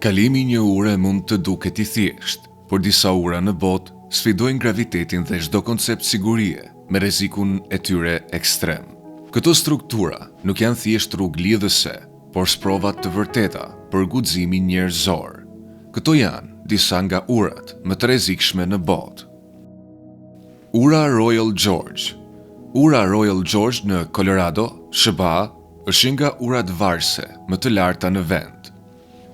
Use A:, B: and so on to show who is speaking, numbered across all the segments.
A: Kalimi një ure mund të duket i thjesht, por disa ura në botë sfidojnë gravitetin dhe çdo koncept sigurie me rrezikun e tyre ekstrem. Këto struktura nuk janë thjesht rrugë lidhëse, por sprova të vërteta për guximin njerëzor. Këto janë disa nga urat më të rrezikshme në botë. Ura Royal George. Ura Royal George në Colorado, SBA, është nga urat varse më të larta në vend,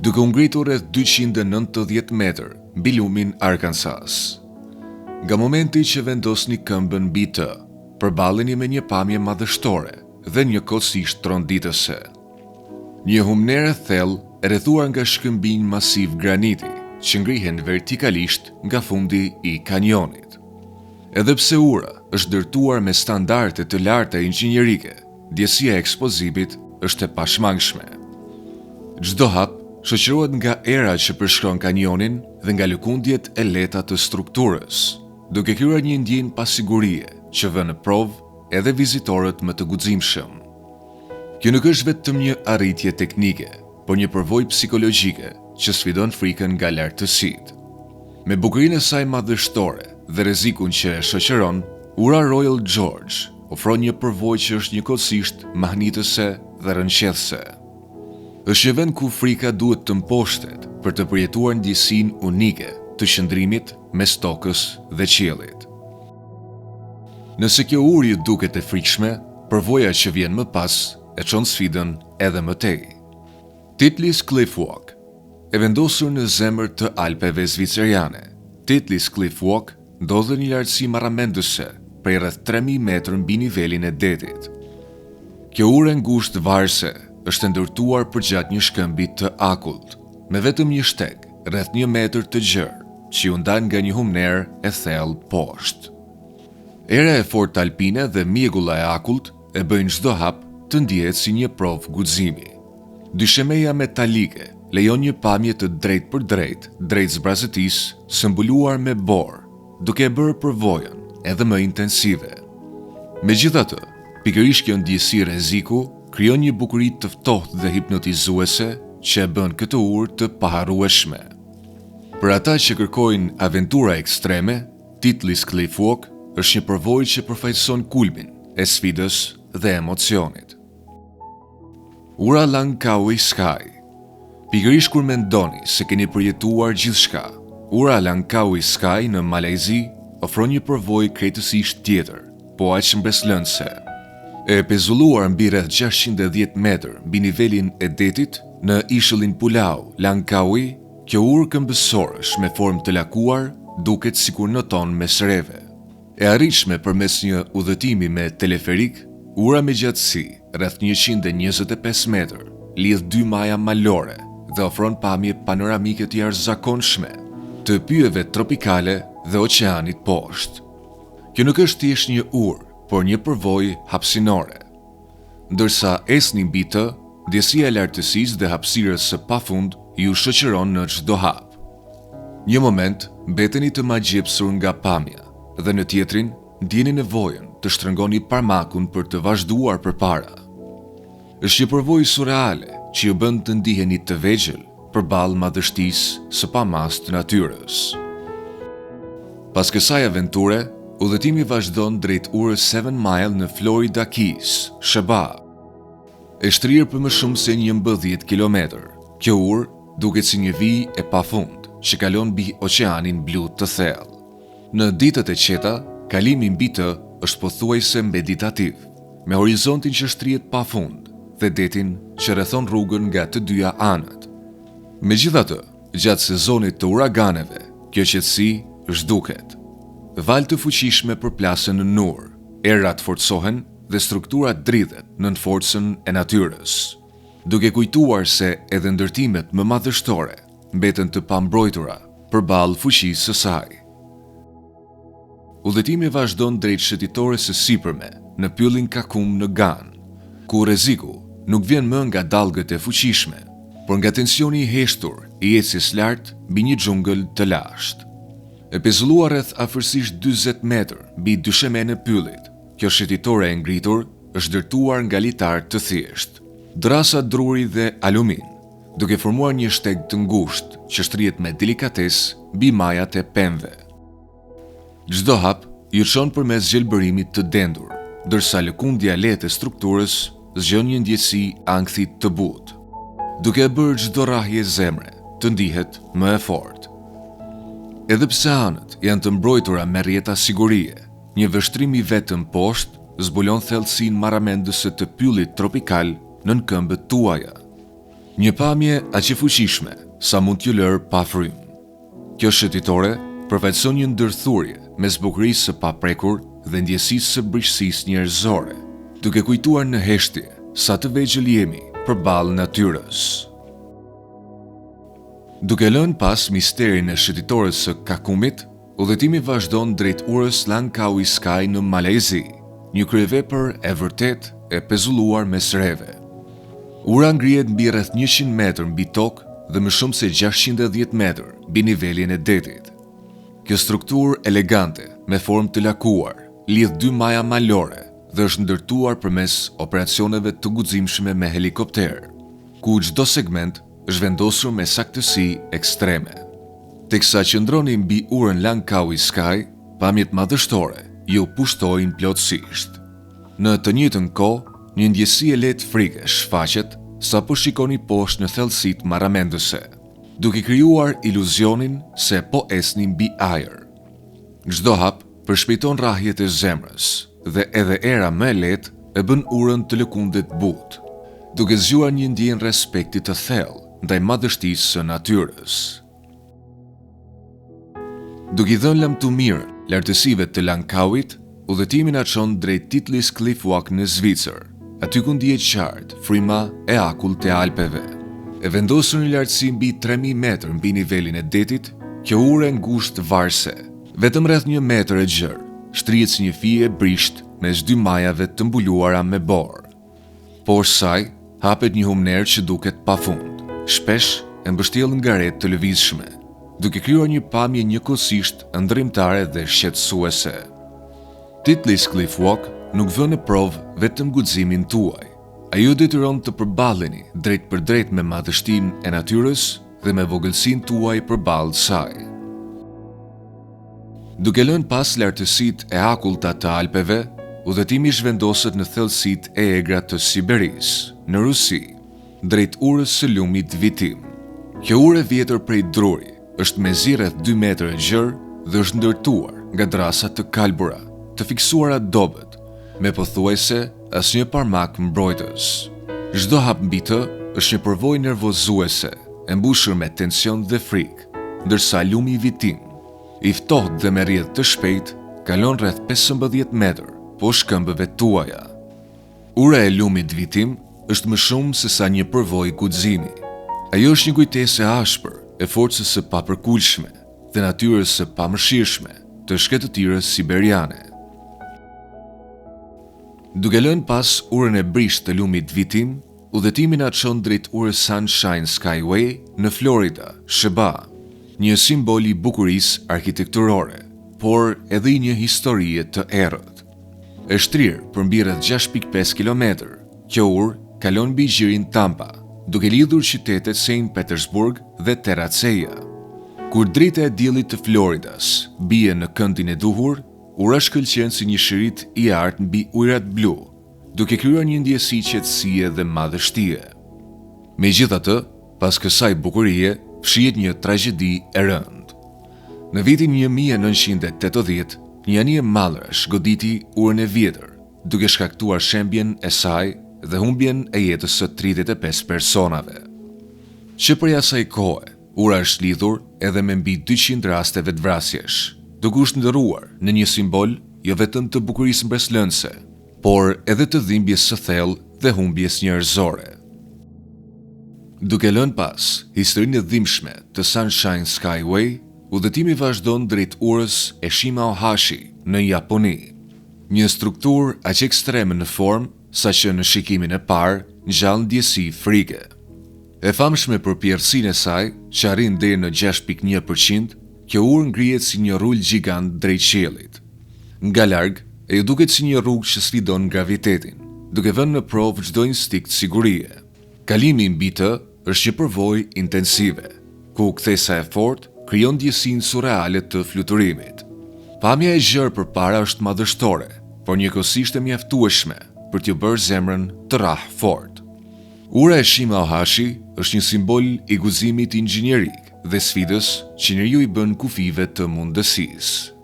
A: duke u ngritur rreth 290 metër mbi lumin Arkansas. Nga momenti që vendosni këmbën mbi të, përballeni me një pamje madhështore dhe njëkohësisht tronditëse. Një humner e thellë e rrethuar nga shkëmbinj masiv graniti që ngrihen vertikalisht nga fundi i kanjonit. Edhe pse ura është ndërtuar me standarde të larta inxhinierike, ndjesia e eksplozivit është e pashmangshme. Çdo hap shoqërohet nga era që përshkron kanjonin dhe nga lëkundjet e lehta të strukturës, duke krijuar një ndjenjë pasigurie që vën në provë edhe vizitorët më të guximshëm. Kjo nuk është vetëm një arritje teknike, por një përvojë psikologjike që sfidon frikën nga lartësitë. Me bukurinë e saj madhështore dhe rrezikun që e shoqëron, ura Royal George ofron një përvojë që është njëkohësisht mahnitëse dhe rënqethëse. Është një vend ku frika duhet të mposhtet për të përjetuar ndjesinë unike të qëndrimit mes tokës dhe qiellit. Nëse kjo uri ju duket e frikshme, përvoja që vjen më pas e çon sfidën edhe më tej. Titlis Cliff Walk. E vendosur në zemër të Alpeve zviceriane, Titlis Cliff Walk ndodhet në një lartësi marramendëse prej rreth 3000 metrë mbi nivelin e detit. Kjo ure ngushtë varse është ndërtuar përgjatë një shkëmbi të akullt, me vetëm një shteg rreth 1 metër të gjerë, që ju ndan nga një humner e thellë poshtë. Era e fortë alpine dhe mjegulla e akullt e bëjnë çdo hap të ndihet si një provë guximi. Dyshemeja metalike lejon një pamje të drejtë për drejt zbrazëtisë, së mbuluar me borë, duke e bërë përvojën edhe më intensive. Megjithatë, pikërisht kjo ndjesi rreziku krijon një bukuri të ftohtë dhe hipnotizuese që e bën këtë urë të paharrueshme. Për ata që kërkojnë aventura ekstreme, Titlis Cliff Walk është një përvojë që përfaqëson kulmin e sfidës dhe emocionit. Ura Langkawi Sky. Pikërisht kur mendoni se keni përjetuar gjithçka, ura Langkawi Sky në Malajzi ofron një përvojë krejtësisht tjetër, po aq mbreslëndse. E pezulluar mbi rreth 610 metër mbi nivelin e detit në ishullin Pulau, Langkawi, kjo urë këmbësorësh me formë të lakuar duket sikur noton mes rreve. E arritshme përmes një udhëtimi me teleferik, ura me gjatësi rreth 125 metër lidh 2 maja malore dhe ofron pamje panoramike të jashtëzakonshme të pyjeve tropikale dhe oqeanit poshtë. Kjo nuk është thjesht një urë, por një përvojë hapësinore. Ndërsa esni mbi të, ndjesia e lartësisë dhe hapësirës së pafund ju shoqëron në çdo hap. Një moment mbeteni të magjepsur nga pamja dhe në tjetrin ndjeni nevojën të shtrëngoni parmakun për të vazhduar përpara. Është një përvojë surreale që ju bën të ndiheni të vegjël përballë madhështisë së pamas të natyrës. Pas kësaj aventure, udhëtimi vazhdon drejt urës 7 Mile në Florida Keys, SBA. E shtrirë për më shumë se 11 kilometër, kjo urë duket si një vijë e pafund që kalon mbi oqeanin blu të thellë. Në ditët e qeta, kalimi mbi të është pothuajse meditativ, me horizontin që shtrihet pafund dhe detin që rrethon rrugën nga të dyja anët. Megjithatë, gjatë sezonit të uraganeve, kjo qetësi zhduket. Valë të fuqishme përplasen në nur, erat forcohen dhe strukturat dridhen nën forcën e natyrës, duke kujtuar se edhe ndërtimet më madhështore mbeten të pambrojtura përballë fuqisë së saj. Udhëtimi vazhdon drejt shëtitores së sipërme në pyllin Kakum në Gan, ku rreziku nuk vjen më nga dallgët e fuqishme, por nga tensioni i heshtur i ecjes lart mbi një xhungël të lashtë. E pezulluar rreth afërsisht 40 metër mbi dyshemen e pyllit, kjo shëtitore e ngritur është ndërtuar nga litar të thjeshtë, drasa druri dhe alumin, duke formuar një shteg të ngushtë që shtrihet me delikatesë mbi majat e pemëve. Çdo hap i çon përmes gjelbërimit të dendur, ndërsa lëkundja e lehtë e strukturës zgjon një ndjesi ankthi të butë, duke e bërë çdo rrahje zemre të ndihet më e fortë. Edhe pse anët janë të mbrojtura me rrjeta sigurie, një vështrim i vetëm poshtë zbulon thellësinë marramendëse të pyllit tropikal nën këmbët tuaja. Një pamje aq e fuqishme sa mund t'ju lërë pa frymë. Kjo shëtitore përfaqëson një ndërthurje mes bukurisë së paprekur dhe ndjesisë së brishësisë njerëzore, duke kujtuar në heshtje sa të vegjël jemi përballë natyrës. Duke lënë pas misterin e shëtitores së Kakumit, udhëtimi vazhdon drejt urës Langkawi Sky në Malezi, një kryevepër e vërtet e pezulluar mes rreve. Ura ngrihet mbi rreth 100 metër mbi tokë dhe më shumë se 610 metër mbi nivelin e detit. Kjo strukturë elegante me formë të lakuar lidh dy maja malore dhe është ndërtuar përmes operacioneve të guximshme me helikopter, ku çdo segment është vendosur me saktësi ekstreme. Teksa qëndroni mbi urën Langkawi Sky, pamjet madhështore ju pushtojnë plotësisht. Në të njëjtën kohë, një ndjesi e lehtë frike shfaqet sa po shikoni poshtë në thellësitë marramendëse, duke krijuar iluzionin se po esni mbi ajër. Çdo hap përshpejton rrahjet e zemrës dhe edhe era më e lehtë e bën urën të lëkundet butë, duke zgjuar një ndjenjë respekti të thellë ndaj madhështisë së natyrës. Duke i dhënë lamtumirën lartësive të Langkawit, udhëtimi na çon drejt Titlis Cliff Walk në Zvicër, aty ku ndihet qartë fryma e akullt të Alpeve. E vendosur në lartësi mbi 3000 metër mbi nivelin e detit, kjo urë ngushtë varse, vetëm rreth 1 metër e gjerë, shtrihet si një fije brisht mes dy majave të mbuluara me borë. Poshtë saj hapet një humner që duket pafund, shpesh e mbështjellë nga rreth të lëvizshme, duke krijuar një pamje njëkohësisht ndrymtare dhe shqetësuese. Titlis Cliff Walk nuk vën në provë vetëm guximin tuaj. Ai ju detyron të përballeni drejt për drejt me madhështinë e natyrës dhe me vogëlsinë tuaj përballë saj. Duke lënë pas lartësitë e akullta të Alpeve, udhëtimi zhvendoset në thellësitë e egra të Siberisë, në Rusi, drejt urës së lumit Vitim. Kjo urë e vjetër prej druri është mezi rreth 2 metër e gjerë dhe është ndërtuar nga drasa të kalbura, të fiksuara dobët, me pothuajse asnjë parmak mbrojtës. Çdo hap mbi të është një përvojë nervozuese, e mbushur me tension dhe frikë, ndërsa lumi i Vitim, i ftohtë dhe me rrjedhë të shpejtë, kalon rreth 15 metër poshtë këmbëve tuaja. Ura e lumit Vitim është më shumë se sa një përvojë guximi. Ajo është një kujtesë e ashpër e forcës së papërkullshme dhe natyrës së pamëshirshme të shkretëtirës siberiane. Duke lënë pas urën e brisht të lumit Vitim, udhëtimi na çon drejt urës Sunshine Skyway në Florida, SHBA, një simbol i bukurisë arkitekturore, por edhe një historie të errët. E shtrirë për mbi rreth 6.5 kilometër, kjo urë kalon mbi gjirin Tampa, duke lidhur qytetet St. Petersburg dhe Terraceia. Kur drita e diellit të Floridas bie në këndin e duhur, ura shkëlqen si një shirit i artë mbi ujrat blu, duke krijuar një ndjesi qetësie dhe madhështie. Megjithatë, pas kësaj bukurie, fshihet një tragjedi e rëndë. Në vitin 1980, një anije mallrash goditi urën e vjetër, duke shkaktuar shembjen e saj dhe humbjen e jetës së 35 personave. Që përja asaj kohe, ura është lidhur edhe me mbi 200 rasteve të vrasjesh, duke u shndërruar në një simbol jo vetëm të bukurisë mbreslënse, por edhe të dhimbjes së thellë dhe humbjes njerëzore. Duke lënë pas historinë e dhimbshme të Sunshine Skyway, udhëtimi vazhdon drejt urës e Shima-Ohashi në Japoni, një strukturë aq ekstreme në formë sa që në shikimin e parë ngjall ndjesi frike. E famshme për pjerësinë e saj, që arrin deri në 6.1%, kjo urë ngrihet si një rul gjigant drejt qiellit. Nga larg, e duket si një rrugë që sfidon gravitetin, duke vënë në provë çdo instinkt sigurie. Kalimi mbi të është një përvojë intensive, ku kthesa e fortë krijon ndjesinë surreale të fluturimit. Pamja e gjerë përpara është madhështore, por njëkohësisht e mjaftueshme për t'ju bërë zemrën të rrahë fort. Ura e Shima Ohashi është një simbol i guzimit inxhinierik dhe sfidës që njeriu i bën kufive të mundësisë.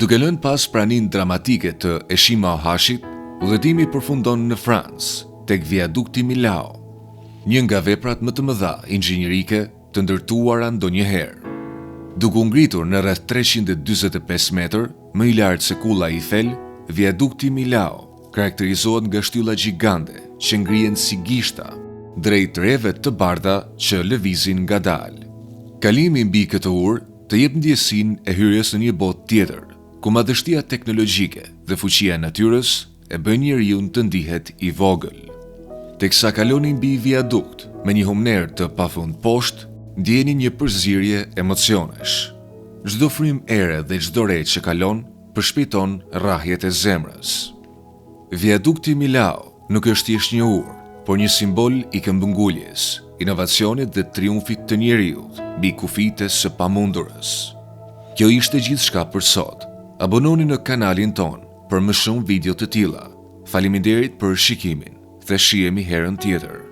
A: Duke lënë pas praninë dramatike të Shima Ohashit, udhëtimi përfundon në Francë, tek viadukti Millau, një nga veprat më të mëdha inxhinierike të ndërtuara ndonjëherë. Duke u ngritur në rreth 345 metër, më i lartë se kulla Eiffel, viadukti Millau karakterizohet nga shtylla gjigande që ngrihen si gishta drejt rreve të bardha që lëvizin ngadalë. Kalimi mbi këtë urë të jep ndjesinë e hyrjes në një botë tjetër, ku madhështia teknologjike dhe fuqia e natyrës e bën njeriu të ndihet i vogël. Teksa kaloni mbi viadukt me një humner të pafund poshtë, ndjeni një përzierje emocionesh. Çdo frym ere dhe çdo re që kalon përshpejton rrahjet e zemrës. Viadukti Millau nuk është thjesht një urë, por një simbol i këmbënguljes, inovacionit dhe triumfit të njeriut mbi kufijtë së pamundurës. Kjo ishte gjithçka për sot. Abononi në kanalin ton për më shumë video të tilla. Faleminderit për shikimin. Dhe shihemi herën tjetër.